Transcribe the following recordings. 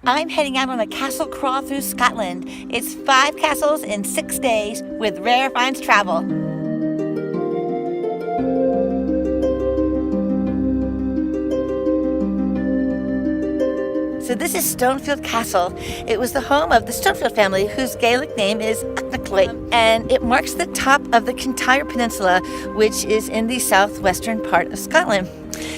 I'm heading out on a castle crawl through Scotland. It's 5 castles in 6 days with rare finds travel. So this is Stonefield Castle. It was the home of the Stonefield family, whose Gaelic name is Achnacoit, and it marks the top of the Kintyre Peninsula, which is in the southwestern part of Scotland.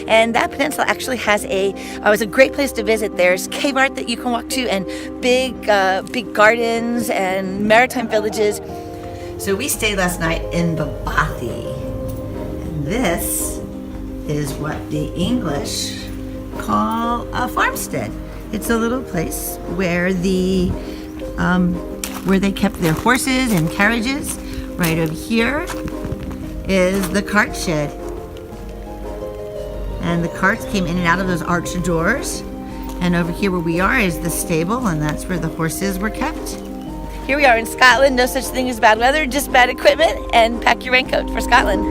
And that peninsula actually has it's a great place to visit. There's cave art that you can walk to, and big gardens and maritime villages. So we stayed last night in Babathy, and this is what the English call a farmstead. It's a little place where they kept their horses and carriages. Right over here is the cart shed. And the carts came in and out of those arched doors. And over here where we are is the stable, and that's where the horses were kept. Here we are in Scotland. No such thing as bad weather, just bad equipment, and pack your raincoat for Scotland.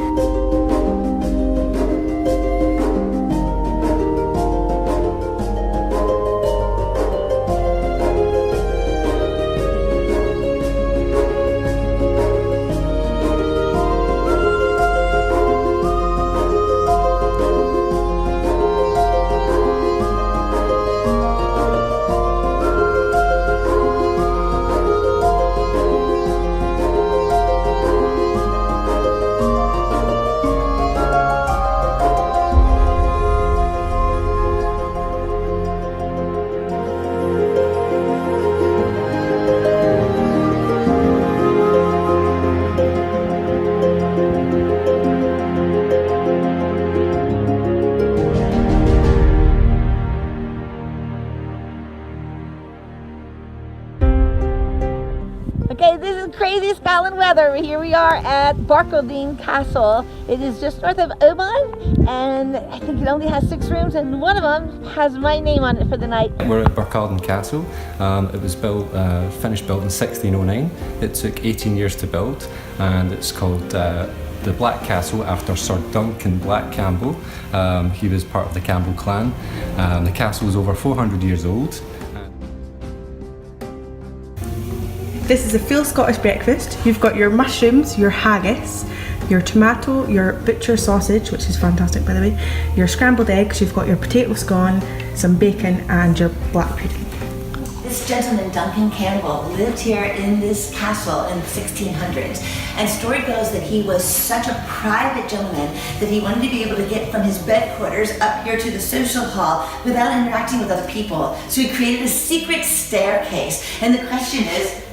Okay, this is crazy Scotland weather. Here we are at Culloden Castle. It is just north of Oban, and I think it only has 6 rooms, and one of them has my name on it for the night. We're at Culloden Castle. It was finished built in 1609. It took 18 years to build, and it's called the Black Castle after Sir Duncan Black Campbell. He was part of the Campbell clan. The castle is over 400 years old. This is a full Scottish breakfast. You've got your mushrooms, your haggis, your tomato, your butcher sausage, which is fantastic by the way, your scrambled eggs, you've got your potato scone, some bacon, and your black pudding. This gentleman, Duncan Campbell, lived here in this castle in the 1600s. And story goes that he was such a private gentleman that he wanted to be able to get from his bed quarters up here to the social hall without interacting with other people. So he created a secret staircase. And the question is,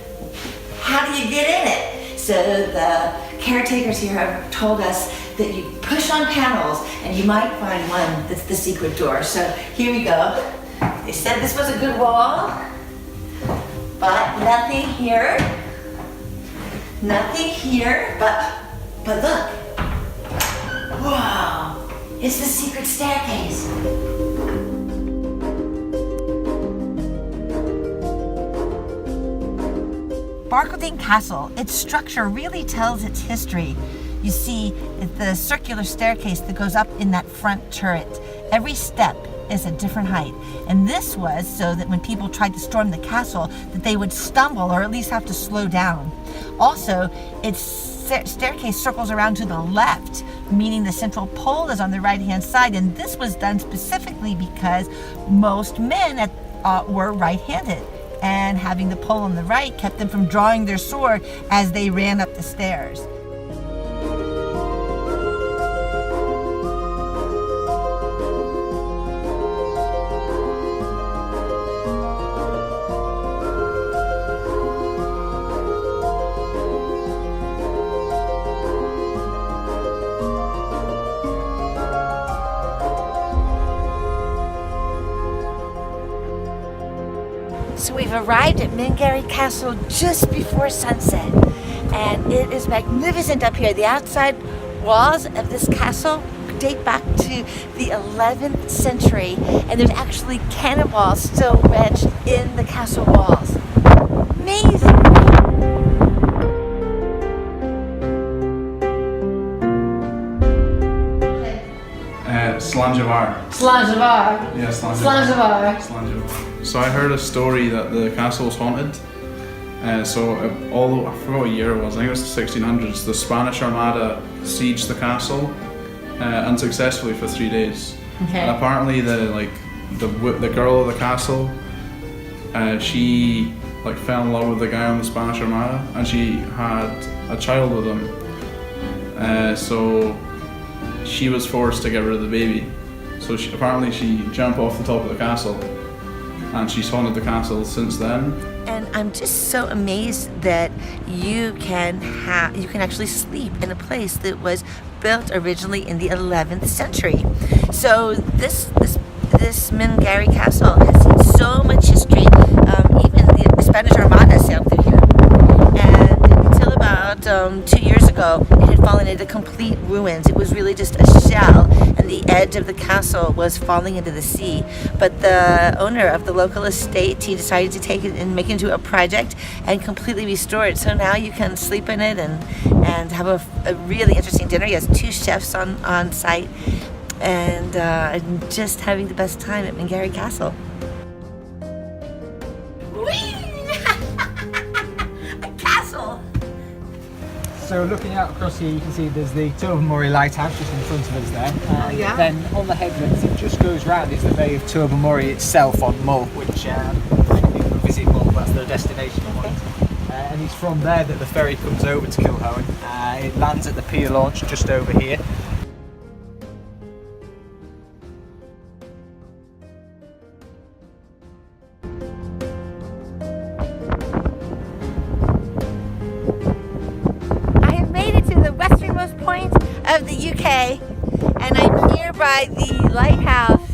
how do you get in it? So the caretakers here have told us that you push on panels and you might find one that's the secret door. So here we go. They said this was a good wall, but nothing here. Nothing here, but look. Wow, it's the secret staircase. Culloden Castle, its structure really tells its history. You see the circular staircase that goes up in that front turret. Every step is a different height. And this was so that when people tried to storm the castle, that they would stumble or at least have to slow down. Also, its staircase circles around to the left, meaning the central pole is on the right-hand side. And this was done specifically because most men were right-handed. And having the pole on the right kept them from drawing their sword as they ran up the stairs. So we've arrived at McGarry Castle just before sunset, and it is magnificent up here. The outside walls of this castle date back to the 11th century, and there's actually cannonballs still wedged in the castle walls. Amazing! Slanjavar. Slanjavar. Yeah, Slanjavar. Slanjavar. So I heard a story that the castle was haunted. Although I forgot what year it was, I think it was the 1600s, the Spanish Armada sieged the castle unsuccessfully for 3 days. Okay. And apparently the girl of the castle, she fell in love with the guy on the Spanish Armada, and she had a child with him. So she was forced to get rid of the baby. So apparently she jumped off the top of the castle, and she's haunted the castle since then. And I'm just so amazed that you can actually sleep in a place that was built originally in the 11th century. So this McGarry Castle has seen so much history. Even the Spanish Armada sailed through here. And until about 2 years ago, it had fallen into complete ruins. It was really just a shell, and the edge of the castle was falling into the sea. But the owner of the local estate, he decided to take it and make it into a project and completely restore it. So now you can sleep in it and have a really interesting dinner. He has 2 chefs on site, and just having the best time at McGarry Castle. So looking out across here, you can see there's the Tobermory Lighthouse just in front of us there. Yeah. Then on the headlands, it just goes round, is the Bay of Tobermory itself on Mull, which many people visit Mull, that's their destination point. And it's from there that the ferry comes over to Culloden. It lands at the pier launch just over here. Point of the UK, and I'm here by the lighthouse.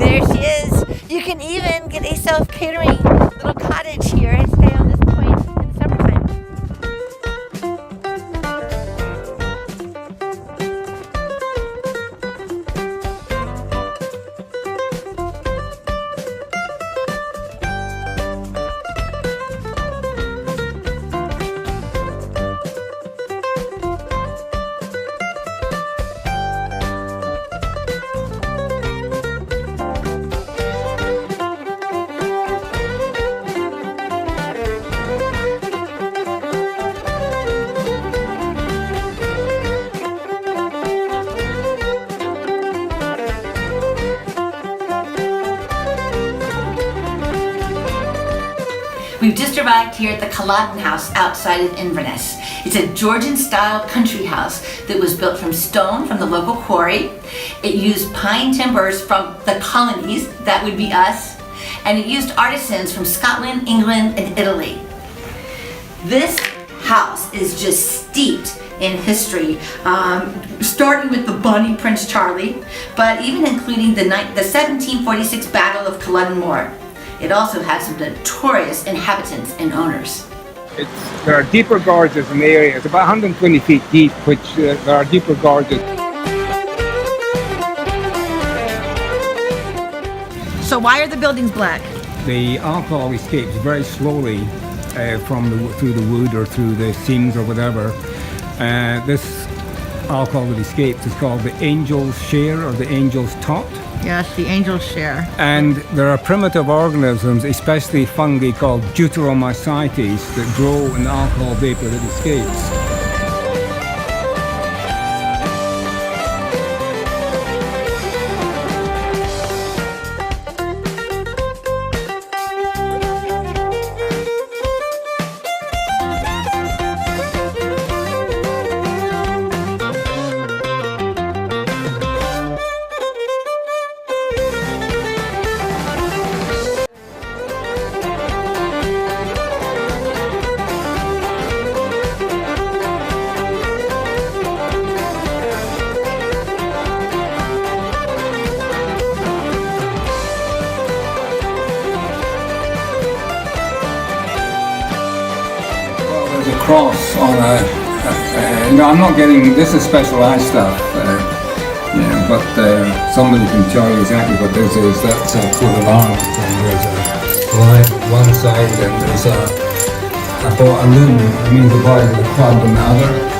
There she is. You can even get a self-catering little cottage here and stay on this point in the summertime. We've just arrived here at the Culloden House outside of Inverness. It's a Georgian-style country house that was built from stone from the local quarry. It used pine timbers from the colonies, that would be us, and it used artisans from Scotland, England, and Italy. This house is just steeped in history, starting with the Bonnie Prince Charlie, but even including the 1746 Battle of Culloden Moor. It also has some notorious inhabitants and owners. There are deeper gorges in the area. It's about 120 feet deep, which there are deeper gorges. So why are the buildings black? The alcohol escapes very slowly through the wood or through the seams or whatever. This alcohol that escapes is called the angel's share or the angel's tot. Yes, the angel's share. And there are primitive organisms, especially fungi called deuteromycetes, that grow in the alcohol vapor that escapes. There's a cross on no, I'm not getting, this is specialised stuff, but somebody can tell you exactly what this is. That's a coat of arms, and there's a line on one side, and there's a loom, it means the body of the club on the other.